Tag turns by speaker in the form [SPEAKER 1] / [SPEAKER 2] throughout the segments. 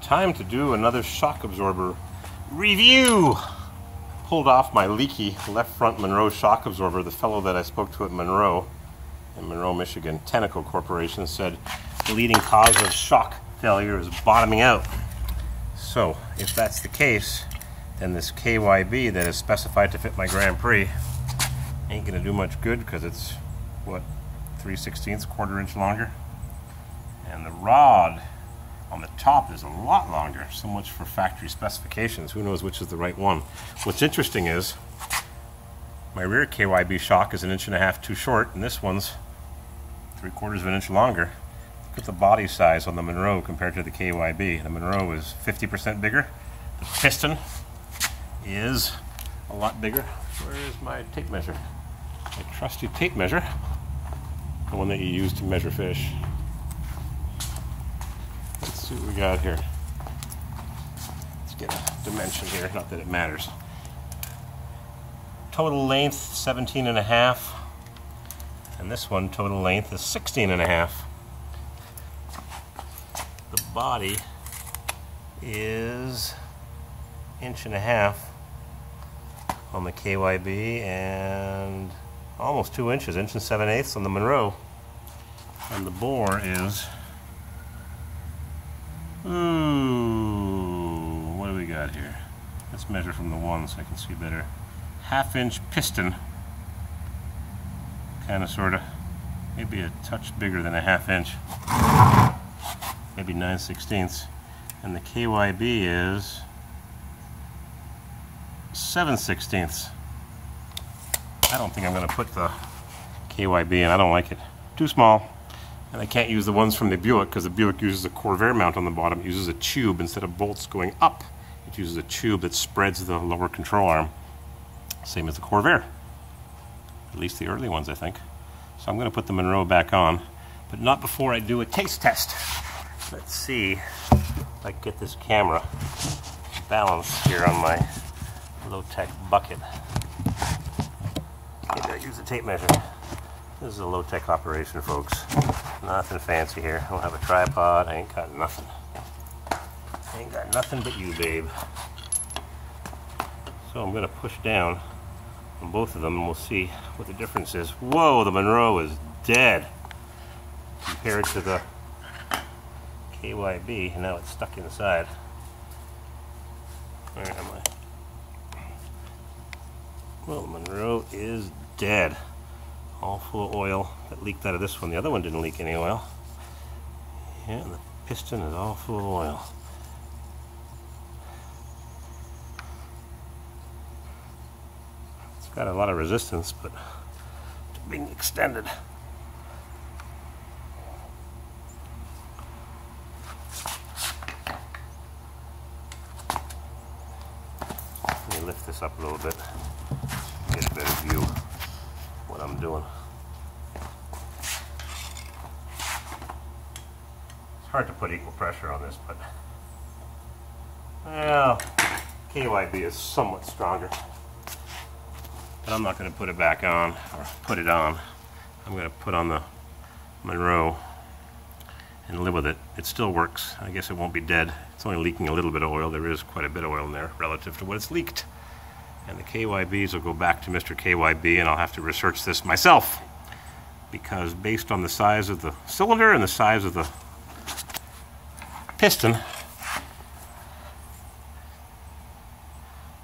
[SPEAKER 1] Time to do another shock absorber review. Pulled off my Leaky left front Monroe shock absorber. The fellow that I spoke to at Monroe, in Monroe, Michigan, Tenneco Corporation, said the leading cause of shock failure is bottoming out. So if that's the case, then this KYB that is specified to fit my Grand Prix ain't gonna do much good, because it's what, 3/16, quarter inch longer, and the rod on the top is a lot longer. So much for factory specifications. Who knows which is the right one? What's interesting is my rear KYB shock is 1.5 inches too short, and this one's 3/4 of an inch longer. Look at the body size on the Monroe compared to the KYB. The Monroe is 50% bigger. The piston is a lot bigger. Where is my tape measure? My trusty tape measure. The one that you use to measure fish. Let's see what we got here. Let's get a dimension here, not that it matters. Total length 17.5, and this one total length is 16.5. The body is 1.5 inches on the KYB and almost 2 inches, 1 7/8 on the Monroe. And the bore is, what do we got here? Let's measure from the one so I can see better. 1/2 inch piston, kind of, sort of, maybe a touch bigger than 1/2 inch, maybe 9/16. And the KYB is 7/16. I don't think I'm going to put the KYB in. I don't like it. Too small. And I can't use the ones from the Buick, because the Buick uses a Corvair mount on the bottom. It uses a tube instead of bolts going up. It uses a tube that spreads the lower control arm. Same as the Corvair. At least the early ones, I think. So I'm going to put the Monroe back on, but not before I do a taste test. Let's see if I can get this camera balanced here on my low-tech bucket. Maybe I use a tape measure. This is a low-tech operation, folks. Nothing fancy here. I don't have a tripod. I ain't got nothing. I ain't got nothing but you, babe. So I'm going to push down on both of them, and we'll see what the difference is. Whoa, the Monroe is dead compared to the KYB, and now it's stuck inside. Where am I? Well, the Monroe is dead. All full of oil that leaked out of this one. The other one didn't leak any oil. Yeah, and the piston is all full of oil. It's got a lot of resistance, but it's being extended. Let me lift this up a little bit, get a better view of what I'm doing. It's hard to put equal pressure on this, but well, KYB is somewhat stronger. But I'm not going to put it back on, or put it on. I'm going to put on the Monroe and live with it. It still works. I guess it won't be dead. It's only leaking a little bit of oil. There is quite a bit of oil in there relative to what it's leaked. And the KYBs will go back to Mr. KYB, and I'll have to research this myself, because based on the size of the cylinder and the size of the piston,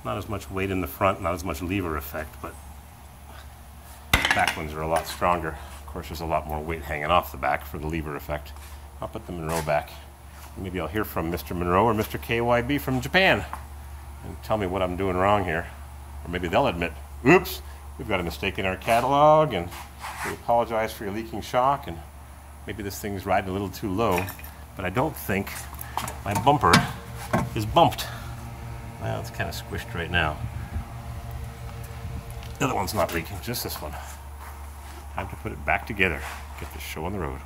[SPEAKER 1] not as much weight in the front, not as much lever effect, but back ones are a lot stronger. Of course, there's a lot more weight hanging off the back for the lever effect. I'll put the Monroe back. Maybe I'll hear from Mr. Monroe or Mr. KYB from Japan and tell me what I'm doing wrong here. Or maybe they'll admit, oops, we've got a mistake in our catalog, and we apologize for your leaking shock, and maybe this thing's riding a little too low. But I don't think my bumper is bumped. Well, it's kind of squished right now. The other one's not leaking, just this one. Time to put it back together. Get this show on the road.